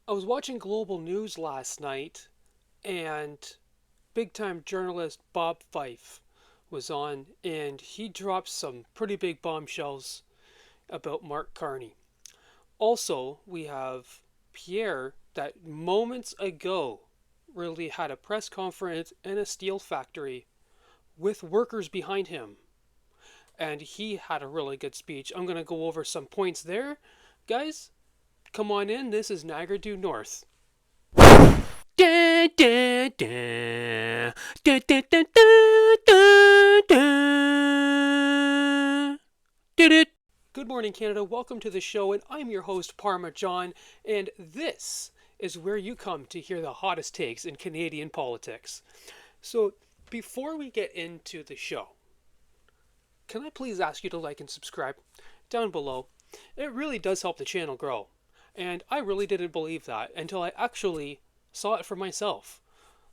I was watching Global News last night, and big time journalist Bob Fife was on, and he dropped some pretty big bombshells about Mark Carney. Also, we have Pierre, that moments ago really had a press conference in a steel factory with workers behind him, and he had a really good speech. I'm going to go over some points there. Guys, come on in. This is Niagara due north. Da, da, da. Da, da, da, da, da, da. Good morning, Canada. Welcome to the show, and I'm your host, Parma John, and this is where you come to hear the hottest takes in Canadian politics. So, before we get into the show, can I please ask you to like and subscribe down below? It really does help the channel grow, and I really didn't believe that until I actually saw it for myself.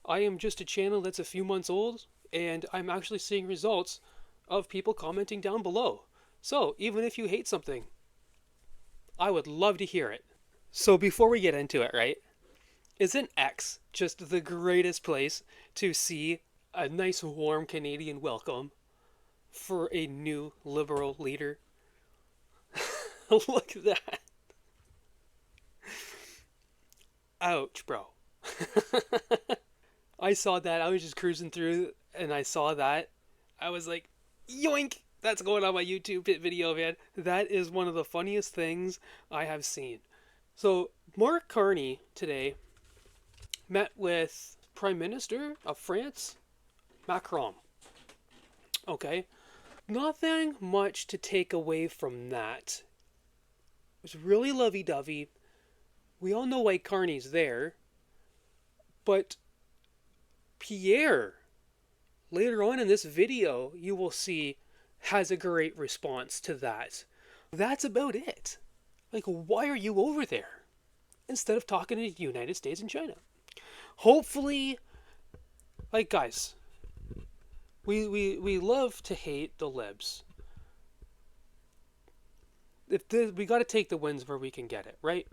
I am just a channel that's a few months old, and I'm actually seeing results of people commenting down below. So, even if you hate something, I would love to hear it. So, before we get into it, right, isn't X just the greatest place to see a nice warm Canadian welcome for a new liberal leader? Look at that. Ouch, bro. I saw that. I was just cruising through and I saw that. I was like, yoink! That's going on my YouTube video, man. That is one of the funniest things I have seen. So, Mark Carney today met with Prime Minister of France, Macron. Okay? Nothing much to take away from that. It was really lovey-dovey. We all know why Carney's there. But Pierre, later on in this video, you will see, has a great response to that. That's about it. Like, why are you over there? Instead of talking to the United States and China. Hopefully, like, guys, we love to hate the libs. We got to take the wins where we can get it, right?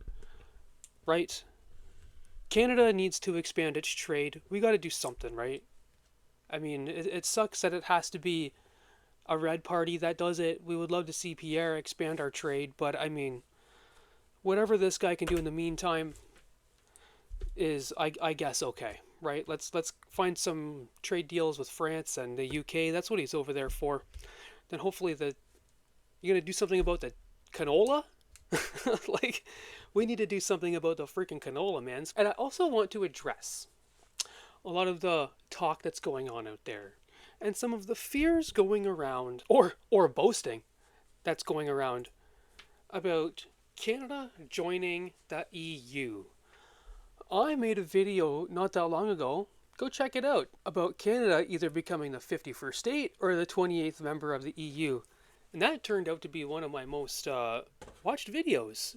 Right? Canada needs to expand its trade. We got to do something, right? I mean, it sucks that it has to be a red party that does it. We would love to see Pierre expand our trade, but I mean, whatever this guy can do in the meantime is, I guess, okay, right? Let's find some trade deals with France and the UK. That's what he's over there for. Then hopefully you're gonna do something about the canola. Like, we need to do something about the freaking canola, man. And I also want to address a lot of the talk that's going on out there and some of the fears going around, or boasting that's going around about Canada joining the EU. I made a video not that long ago, go check it out, about Canada either becoming the 51st state or the 28th member of the EU. And that turned out to be one of my most watched videos.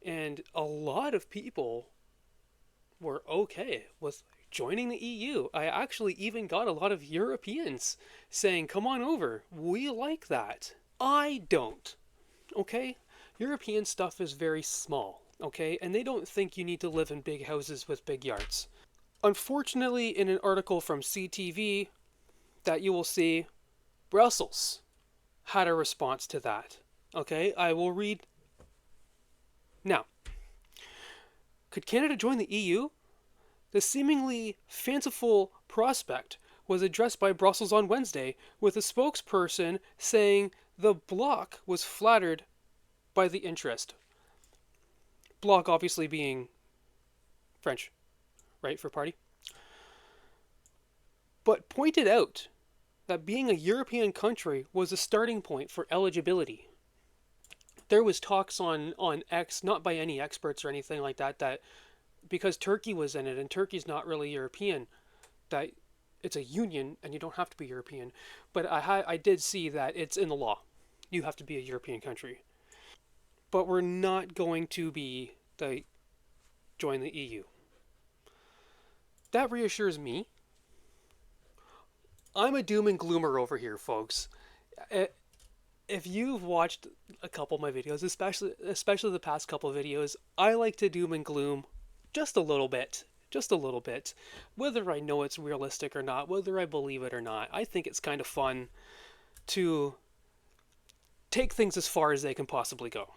And a lot of people were okay with joining the EU. I actually even got a lot of Europeans saying, come on over, we like that. I don't, okay? European stuff is very small, okay? And they don't think you need to live in big houses with big yards. Unfortunately, in an article from CTV that you will see, Brussels had a response to that. Okay, I will read now. Could Canada join the EU? The seemingly fanciful prospect was addressed by Brussels on Wednesday, with a spokesperson saying the bloc was flattered by the interest. Bloc obviously being French, right, for party. But pointed out that being a European country was a starting point for eligibility. There was talks on X, not by any experts or anything like that, that because Turkey was in it, and Turkey's not really European, that it's a union and you don't have to be European. But I did see that it's in the law. You have to be a European country. But we're not going to join the EU. That reassures me. I'm a doom and gloomer over here, folks. If you've watched a couple of my videos, especially the past couple of videos, I like to doom and gloom just a little bit. Just a little bit. Whether I know it's realistic or not, whether I believe it or not, I think it's kind of fun to take things as far as they can possibly go.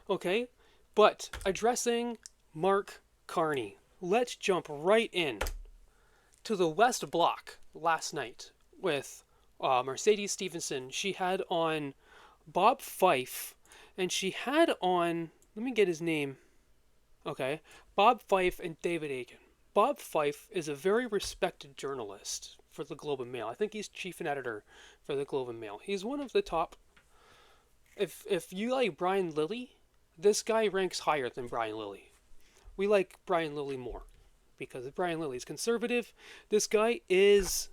Okay? But addressing Mark Carney, let's jump right in to the West Block last night with Mercedes Stephenson. She had on Bob Fife, and she had on, let me get his name. Okay, Bob Fife and David Aiken. Bob Fife is a very respected journalist for the Globe and Mail. I think he's chief and editor for the Globe and Mail. He's one of the top. If you like Brian Lilley, this guy ranks higher than Brian Lilley. We like Brian Lilley more because Brian Lilley's conservative. This guy is,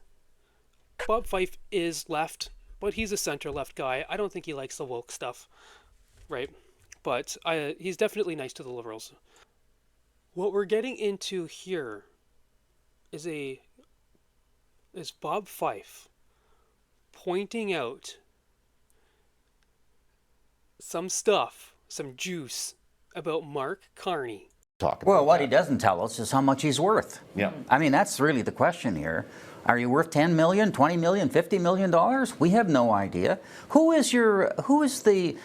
Bob Fife is left, but he's a center-left guy. I don't think he likes the woke stuff, right? But he's definitely nice to the liberals. What we're getting into here is Bob Fife pointing out some stuff, some juice about Mark Carney. Well, what he doesn't tell us is how much he's worth. Yeah. I mean, that's really the question here. Are you worth $10 million, $20 million, $50 million? We have no idea. Who is the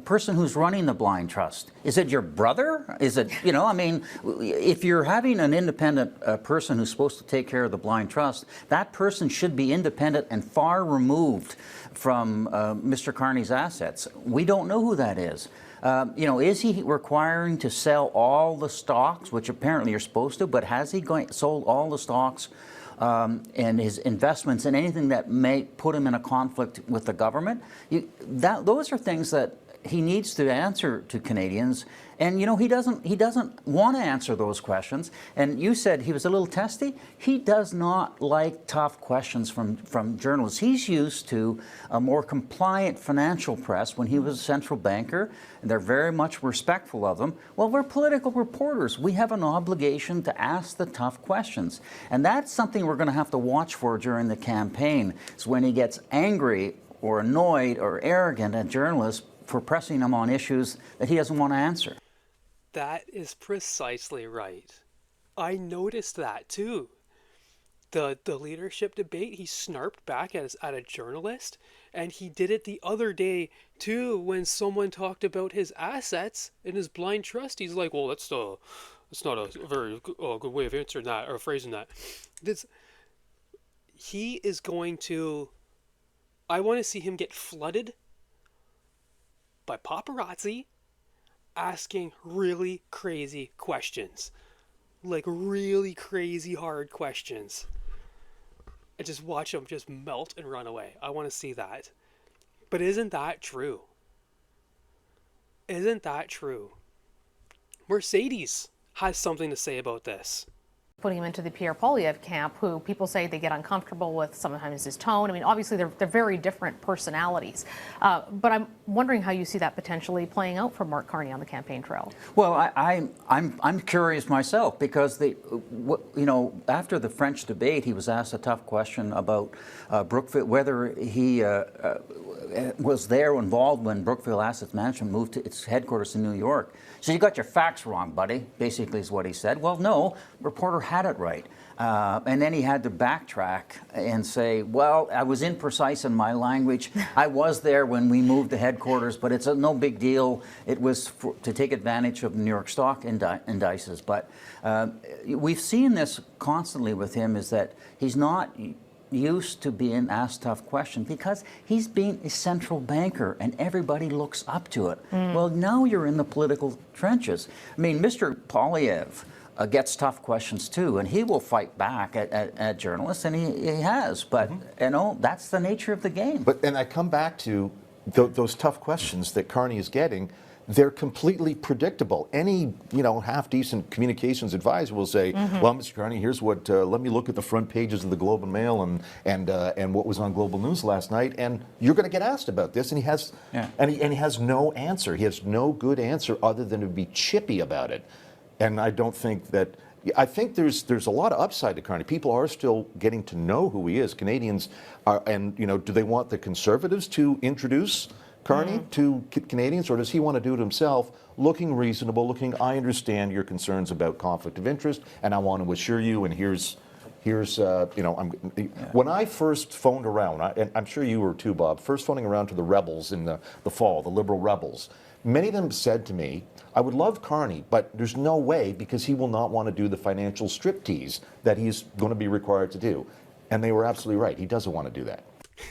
person who's running the blind trust? Is it your brother? Is it, I mean, if you're having an independent person who's supposed to take care of the blind trust, that person should be independent and far removed from Mr. Carney's assets. We don't know who that is. Is he requiring to sell all the stocks, which apparently you're supposed to, but has he sold all the stocks and his investments in anything that may put him in a conflict with the government? Those are things that he needs to answer to Canadians. And, he doesn't want to answer those questions. And you said he was a little testy. He does not like tough questions from journalists. He's used to a more compliant financial press when he was a central banker. And they're very much respectful of him. Well, we're political reporters. We have an obligation to ask the tough questions. And that's something we're going to have to watch for during the campaign, is when he gets angry or annoyed or arrogant at journalists for pressing him on issues that he doesn't want to answer. That is precisely right. I noticed that too. The leadership debate, he snarped back at a journalist, and he did it the other day too when someone talked about his assets in his blind trust. He's like, well, that's not a very good way of answering that or phrasing that. He is going to, I want to see him get flooded by paparazzi asking really crazy questions, like really crazy hard questions, and just watch him just melt and run away. I want to see that. But isn't that true? Isn't that true? Mercedes has something to say about this. Putting him into the Pierre Poilievre camp, who people say they get uncomfortable with sometimes his tone. I mean, obviously they're very different personalities. But I'm wondering how you see that potentially playing out for Mark Carney on the campaign trail. Well, I'm curious myself because after the French debate, he was asked a tough question about Brookfield, whether he was there involved when Brookfield Asset Management moved to its headquarters in New York. So you got your facts wrong, buddy, basically is what he said. Well, no, reporter had it right. And then he had to backtrack and say, well, I was imprecise in my language. I was there when we moved the headquarters, but it's no big deal. It was to take advantage of New York stock indices. But we've seen this constantly with him, is that he's not used to being asked tough questions because he's being a central banker and everybody looks up to it. Well, now you're in the political trenches. I mean, Mr. Poilievre gets tough questions too, and he will fight back at journalists, and he has. But that's the nature of the game. And I come back to those tough questions that Carney is getting. They're completely predictable. Any half-decent communications advisor will say, "Well, Mr. Carney, here's what. Let me look at the front pages of the Globe and Mail and what was on Global News last night, and you're going to get asked about this." And he has he has no answer. He has no good answer other than to be chippy about it. And I don't think that. I think there's a lot of upside to Carney. People are still getting to know who he is. Canadians are, and do they want the Conservatives to introduce Carney, to Canadians, or does he want to do it himself, looking reasonable, looking, I understand your concerns about conflict of interest, and I want to assure you, and here's when I first phoned around, and I'm sure you were too, Bob, first phoning around to the rebels in the fall, the Liberal rebels, many of them said to me, I would love Carney, but there's no way because he will not want to do the financial striptease that he's going to be required to do. And they were absolutely right. He doesn't want to do that.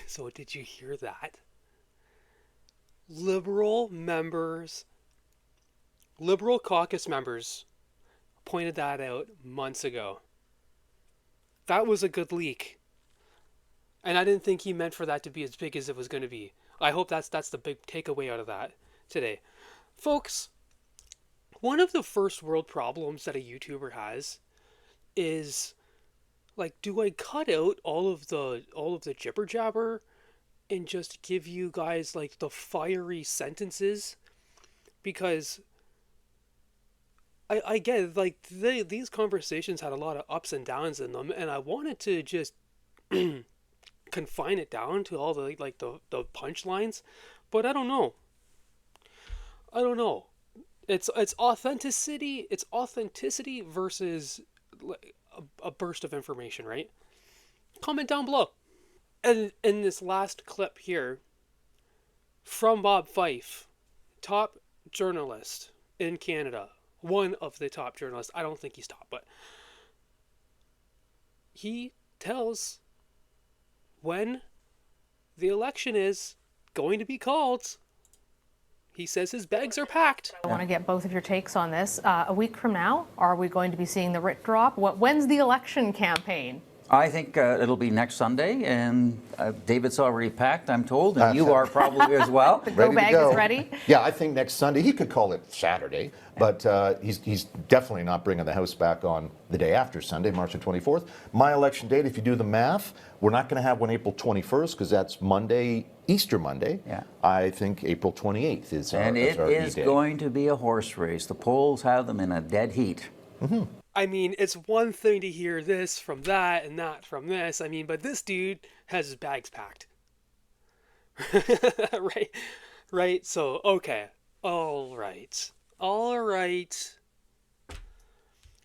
So did you hear that? Liberal caucus members pointed that out months ago. That was a good leak. And I didn't think he meant for that to be as big as it was going to be. I hope that's the big takeaway out of that today. Folks, one of the first world problems that a YouTuber has is, like, do I cut out all of the jibber jabber and just give you guys like the fiery sentences? Because I get it, like these conversations had a lot of ups and downs in them, and I wanted to just confine it down to all the the punchlines, but I don't know. It's authenticity. It's authenticity versus a burst of information, right? Comment down below. And in this last clip here from Bob Fife, top journalist in Canada, one of the top journalists. I don't think he's top, but he tells when the election is going to be called. He says his bags are packed. I want to get both of your takes on this. A week from now, are we going to be seeing the writ drop? When's the election campaign? I think it'll be next Sunday, and David's already packed, I'm told, and you are probably as well. The go bag is ready? Yeah, I think next Sunday. He could call it Saturday, but he's definitely not bringing the House back on the day after Sunday, March the 24th. My election date, if you do the math, we're not going to have one April 21st because that's Monday, Easter Monday. Yeah. I think April 28th is our And it is E-Day. going to be a horse race. The polls have them in a dead heat. Mm-hmm. I mean, it's one thing to hear this from that and that from this. I mean, but this dude has his bags packed. Right? So, okay. All right.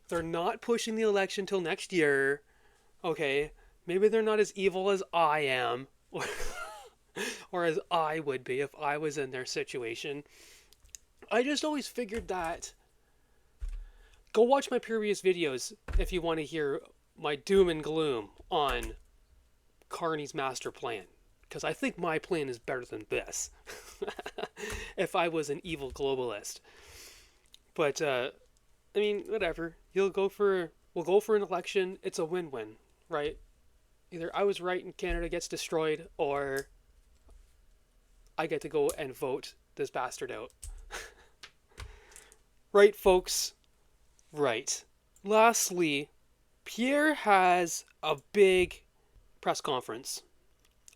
They're not pushing the election till next year. Okay. Maybe they're not as evil as I am. Or as I would be if I was in their situation. I just always figured that. Go watch my previous videos if you want to hear my doom and gloom on Carney's master plan. Because I think my plan is better than this. If I was an evil globalist. But, I mean, whatever. We'll go for an election. It's a win-win, right? Either I was right and Canada gets destroyed, or I get to go and vote this bastard out. Right, folks? Right. Lastly, Pierre has a big press conference.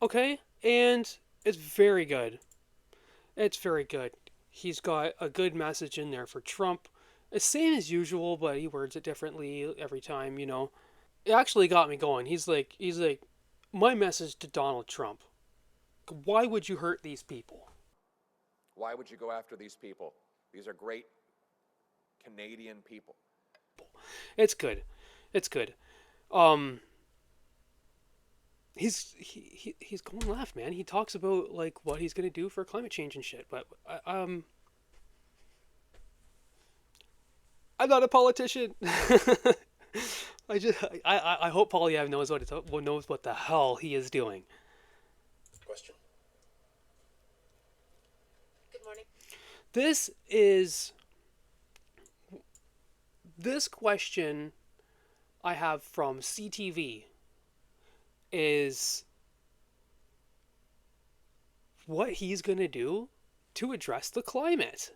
Okay? And it's very good. It's very good. He's got a good message in there for Trump. It's same as usual, but he words it differently every time, you know. It actually got me going. He's like, my message to Donald Trump. Why would you hurt these people? Why would you go after these people? These are great Canadian people. It's good. It's good. He's going left, man. He talks about like what he's gonna do for climate change and shit. But I'm not a politician. I hope Poilievre knows what the hell he is doing. Question. Good morning. This question I have from CTV is what he's going to do to address the climate.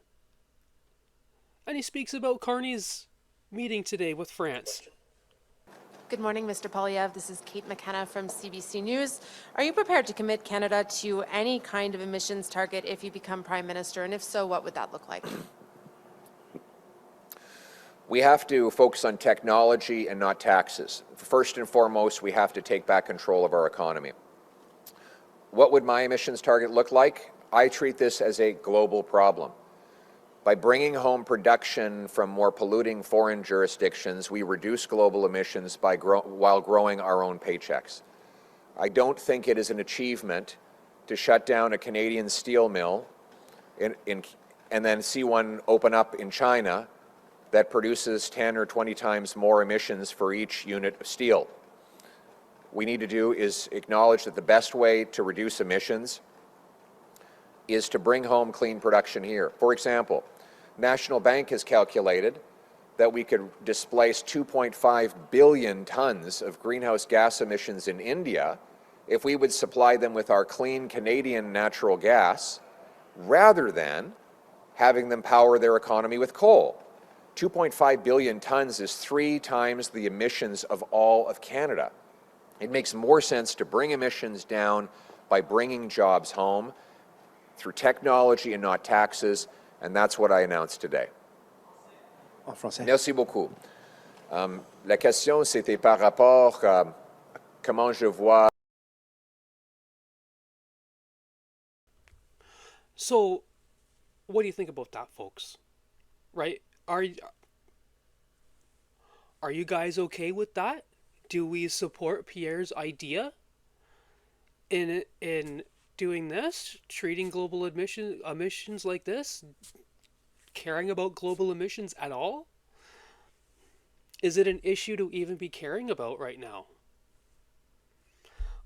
And he speaks about Carney's meeting today with France. Good morning, Mr. Poilievre. This is Kate McKenna from CBC News. Are you prepared to commit Canada to any kind of emissions target if you become Prime Minister? And if so, what would that look like? We have to focus on technology and not taxes. First and foremost, we have to take back control of our economy. What would my emissions target look like? I treat this as a global problem. By bringing home production from more polluting foreign jurisdictions, we reduce global emissions while growing our own paychecks. I don't think it is an achievement to shut down a Canadian steel mill and then see one open up in China that produces 10 or 20 times more emissions for each unit of steel. What we need to do is acknowledge that the best way to reduce emissions is to bring home clean production here. For example, National Bank has calculated that we could displace 2.5 billion tons of greenhouse gas emissions in India if we would supply them with our clean Canadian natural gas rather than having them power their economy with coal. 2.5 billion tons is 3 times the emissions of all of Canada. It makes more sense to bring emissions down by bringing jobs home through technology and not taxes, and that's what I announced today. En français. Merci beaucoup. La question, c'était par rapport à comment je vois. So, what do you think about that, folks? Right? Are you guys okay with that? Do we support Pierre's idea in doing this, treating global emissions like this, caring about global emissions at all? Is it an issue to even be caring about right now?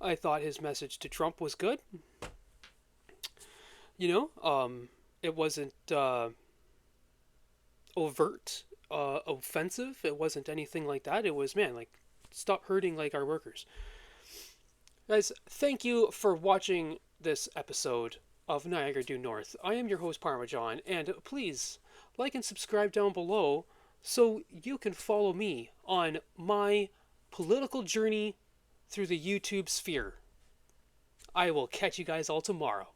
I thought his message to Trump was good. It wasn't overt, offensive. It wasn't anything like that. It was, man, like, stop hurting like our workers. Guys, thank you for watching this episode of Niagara Due North. I am your host, Parmesan, and please like and subscribe down below so you can follow me on my political journey through the YouTube sphere. I will catch you guys all tomorrow.